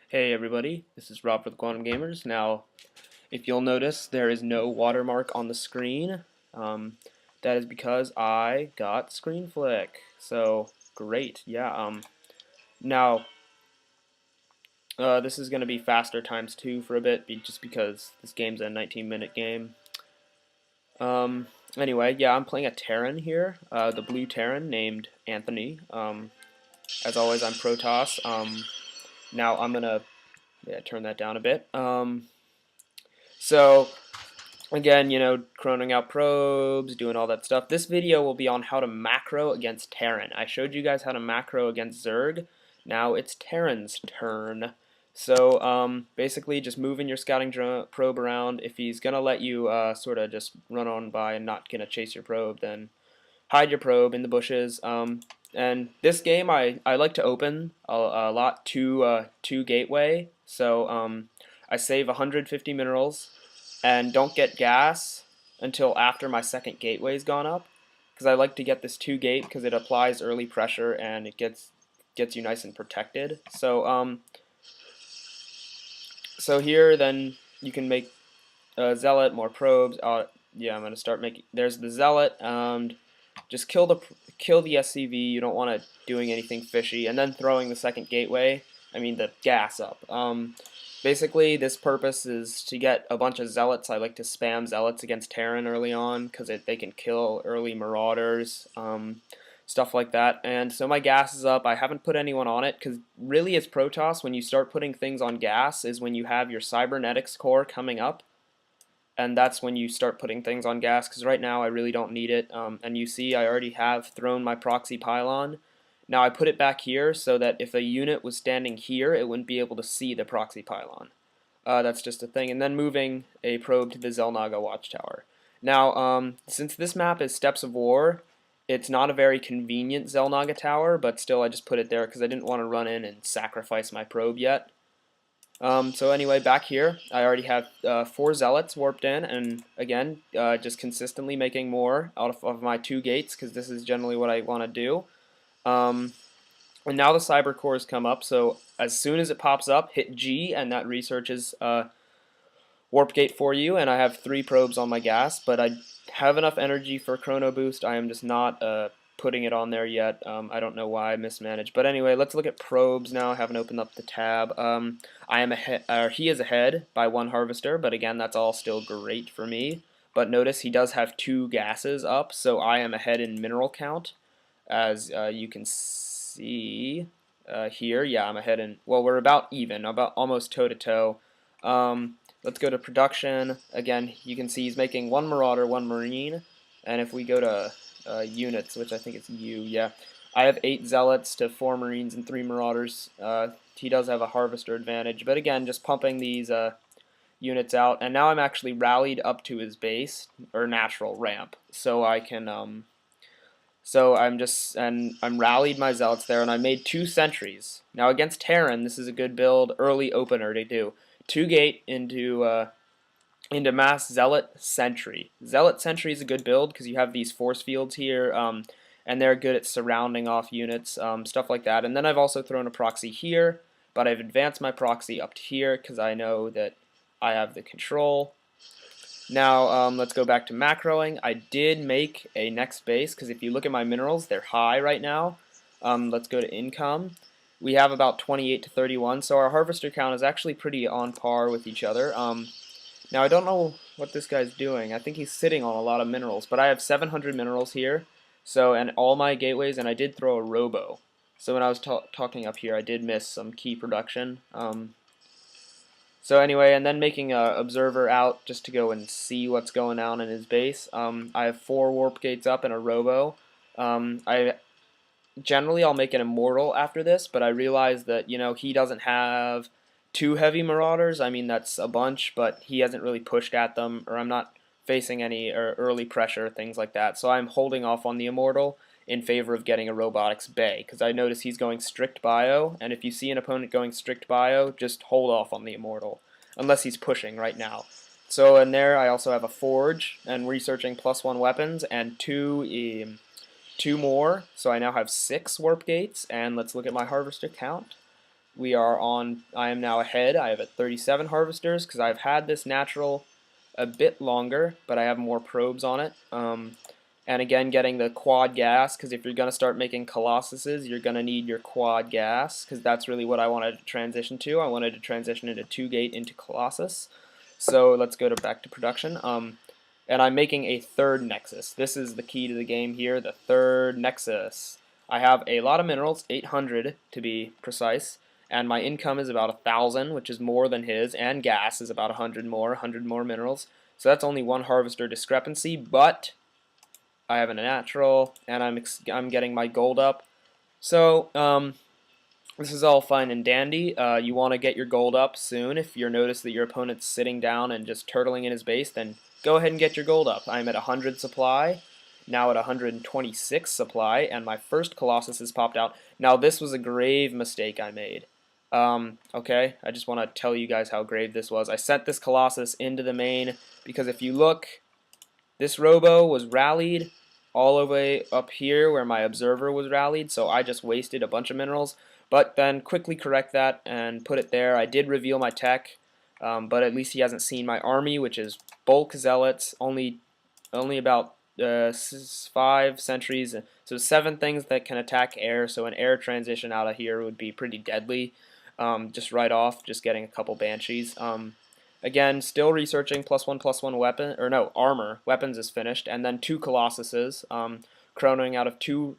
Hey everybody, this is Rob for the Quantum Gamers. Now, if you'll notice, there is no watermark on the screen. Um, that is because I got screen flick. So, great, yeah. Now, this is going to be faster times 2 for a bit, just because this game's a 19-minute game. Anyway, yeah, I'm playing a Terran here, the blue Terran named Anthony. As always, I'm Protoss. Now, I'm going to turn that down a bit. So, again, chroning out probes, doing all that stuff. This video will be on how to macro against Terran. I showed you guys how to macro against Zerg. Now it's Terran's turn. So, basically, just moving your scouting probe around. If he's going to let you sort of just run on by and not going to chase your probe, then hide your probe in the bushes. And this game, I like to open a lot to gateway. So, I save 150 minerals and don't get gas until after my second gateway's gone up, because I like to get this 2 gate because it applies early pressure and it gets you nice and protected. So here then you can make zealot, more probes. Yeah, I'm gonna start making. There's the zealot, and just kill the SCV. You don't want to doing anything fishy, and then throwing the second gateway. I mean the gas up. Basically, this purpose is to get a bunch of zealots. I like to spam zealots against Terran early on because they can kill early marauders, stuff like that. And so my gas is up. I haven't put anyone on it because really, as Protoss, when you start putting things on gas is when you have your cybernetics core coming up, and that's when you start putting things on gas, because right now I really don't need it. And you see I already have thrown my proxy pylon. Now I put it back here so that if a unit was standing here, it wouldn't be able to see the proxy pylon. That's just a thing. And then moving a probe to the Zelnaga watchtower. Now, since this map is Steps of War, it's not a very convenient Zelnaga tower, but still I just put it there because I didn't want to run in and sacrifice my probe yet. So anyway, back here, I already have 4 zealots warped in, and again, just consistently making more out of my 2 gates, because this is generally what I want to do. And now the cyber cores come up, so as soon as it pops up, hit G, and that researches warp gate for you, and I have 3 probes on my gas, but I have enough energy for chrono boost. I am just not putting it on there yet. I don't know why I mismanaged. But anyway, let's look at probes now. I haven't opened up the tab. I am ahead, or he is ahead by 1 harvester, but again, that's all still great for me. But notice he does have 2 gases up, so I am ahead in mineral count, as you can see here. Yeah, I'm ahead in, well, we're about even, about almost toe-to-toe. Let's go to production. Again, you can see he's making 1 marauder, 1 marine, and if we go to units, which I think it's U, yeah. I have 8 zealots to 4 marines and 3 marauders. He does have a harvester advantage, but again, just pumping these units out, and now I'm actually rallied up to his base, or natural ramp, so I can, so I'm rallied my zealots there, and I made 2 sentries. Now against Terran, this is a good build, early opener to do. 2 gate into mass zealot sentry. Zealot sentry is a good build because you have these force fields here, and they're good at surrounding off units, stuff like that. And then I've also thrown a proxy here, but I've advanced my proxy up to here because I know that I have the control. Now let's go back to macroing. I did make a next base because if you look at my minerals, they're high right now. Let's go to income. We have about 28 to 31, so our harvester count is actually pretty on par with each other. Now I don't know what this guy's doing. I think he's sitting on a lot of minerals, but I have 700 minerals here, so, and all my gateways, and I did throw a robo. So when I was talking up here, I did miss some key production. So anyway, and then making a observer out just to go and see what's going on in his base. I have 4 warp gates up and a robo. Generally I'll make an immortal after this, but I realize that he doesn't have 2 heavy marauders. I mean, that's a bunch, but he hasn't really pushed at them, or I'm not facing any early pressure, things like that. So I'm holding off on the immortal in favor of getting a robotics bay, because I notice he's going strict bio, and if you see an opponent going strict bio, just hold off on the immortal, unless he's pushing right now. So in there I also have a forge, and researching +1 weapons, and 2 more, so I now have 6 warp gates, and let's look at my harvester count. I am now ahead. I have at 37 harvesters because I've had this natural a bit longer, but I have more probes on it. And again, getting the quad gas, because if you're going to start making Colossuses, you're going to need your quad gas, because that's really what I wanted to transition to. I wanted to transition into 2-gate into Colossus. So let's go back to production. And I'm making a third Nexus. This is the key to the game here, the third Nexus. I have a lot of minerals, 800 to be precise, and my income is about 1,000, which is more than his, and gas is about 100 more minerals. So that's only one harvester discrepancy, but I have a natural, and I'm getting my gold up. So this is all fine and dandy. You want to get your gold up soon. If you notice that your opponent's sitting down and just turtling in his base, then go ahead and get your gold up. I'm at 100 supply, now at 126 supply, and my first Colossus has popped out. Now this was a grave mistake I made. Okay, I just want to tell you guys how grave this was. I sent this Colossus into the main because if you look, this Robo was rallied all the way up here where my Observer was rallied, so I just wasted a bunch of minerals. But then quickly correct that and put it there. I did reveal my tech, but at least he hasn't seen my army, which is bulk zealots, only about 5 sentries, so 7 things that can attack air, so an air transition out of here would be pretty deadly, just right off, just getting a couple banshees. Again, still researching +1/+1 weapon, or no, armor. Weapons is finished, and then 2 Colossuses, chronoing out of two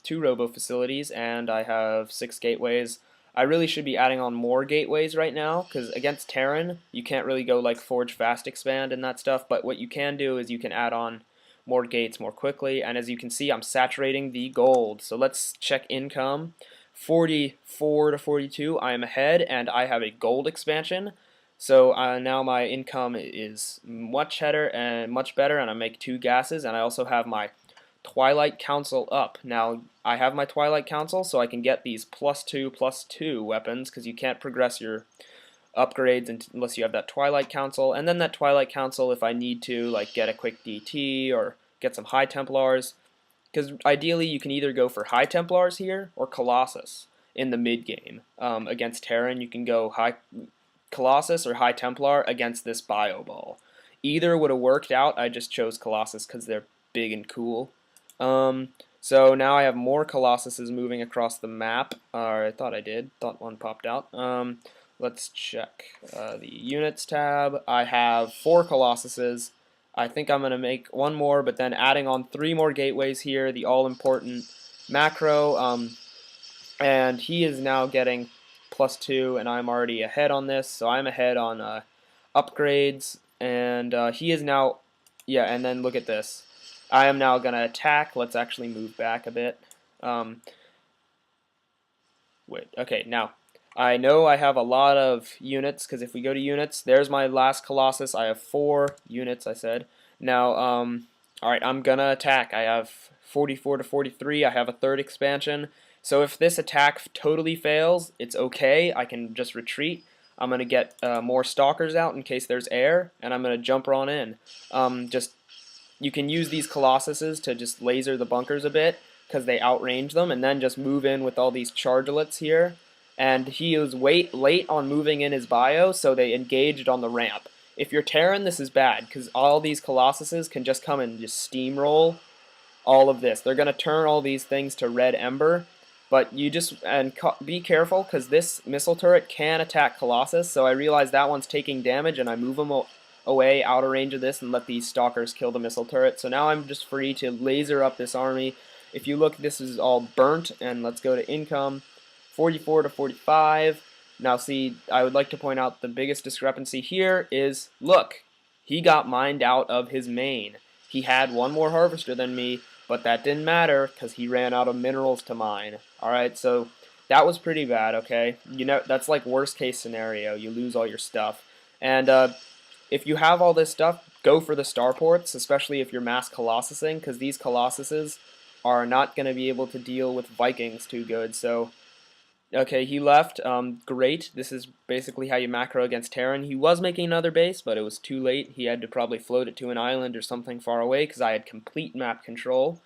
Robo facilities, and I have 6 gateways. I really should be adding on more gateways right now, because against Terran, you can't really go like Forge Fast Expand and that stuff, but what you can do is you can add on more gates more quickly, and as you can see, I'm saturating the gold. So let's check income. 44 to 42, I am ahead, and I have a gold expansion. So now my income is much better, and I make 2 gases, and I also have my Twilight Council up. Now I have my Twilight Council, so I can get these +2/+2 weapons, because you can't progress your upgrades unless you have that Twilight Council, and then that Twilight Council if I need to, like get a quick DT or get some High Templars, because ideally you can either go for High Templars here or Colossus in the mid game. Against Terran, you can go High Colossus or High Templar against this Bio Ball. Either would have worked out. I just chose Colossus because they're big and cool. So now I have more Colossuses moving across the map. Or I thought I did. Thought one popped out. Let's check the units tab. I have 4 Colossuses. I think I'm going to make one more, but then adding on 3 more gateways here, the all-important macro. And he is now getting +2, and I'm already ahead on this, so I'm ahead on upgrades, and he is now, yeah, and then look at this. I am now going to attack. Let's actually move back a bit. Wait, okay, now, I know I have a lot of units, because if we go to units, there's my last Colossus. I have 4 units, I said. Now, alright, I'm going to attack. I have 44 to 43. I have a 3rd expansion. So if this attack totally fails, it's okay. I can just retreat. I'm going to get more stalkers out in case there's air, and I'm going to jump on in. You can use these Colossuses to just laser the bunkers a bit, because they outrange them, and then just move in with all these chargelets here. And he was late on moving in his bio, so they engaged on the ramp. If you're Terran, this is bad, because all these Colossuses can just come and just steamroll all of this. They're going to turn all these things to red ember, but you just, be careful, because this missile turret can attack Colossus, so I realize that one's taking damage, and I move them away out of range of this and let these stalkers kill the missile turret. So now I'm just free to laser up this army. If you look, this is all burnt, and let's go to income. 44 to 45. Now see, I would like to point out the biggest discrepancy here is, look, he got mined out of his main. He had one more harvester than me, but that didn't matter because he ran out of minerals to mine. Alright, so that was pretty bad, okay? You know, that's like worst case scenario. You lose all your stuff. And if you have all this stuff, go for the starports, especially if you're mass Colossusing, because these Colossuses are not going to be able to deal with Vikings too good, so okay, he left. Great. This is basically how you macro against Terran. He was making another base, but it was too late. He had to probably float it to an island or something far away because I had complete map control.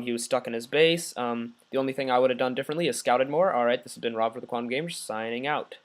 He was stuck in his base. The only thing I would have done differently is scouted more. Alright, this has been Rob for the Quantum Gamer, signing out.